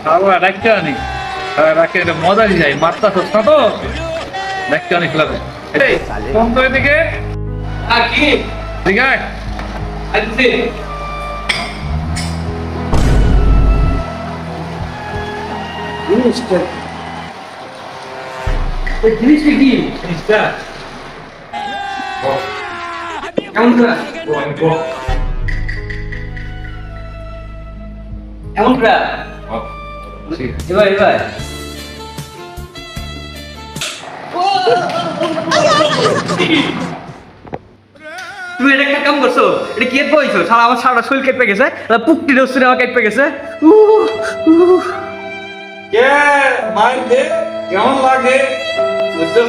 খাওয়া রাখতে আনি রাখে মজাই যায় মাত্রা সস্তা তো রাখতে আনি খেলাবে ফোন করে দিকে আর কি ঠিক আছে আইছি জিনিসটা এই জিনিসটা কি জিনিসটা কেমন করে এমন করে এবার এবার তুমি এটা একটা কাম করছো এটা কি বইছো সারা আমার সারা শরীর কেটে গেছে পুকটি রসুন আমার কেটে গেছে কে মার দে কেমন লাগে বুঝছো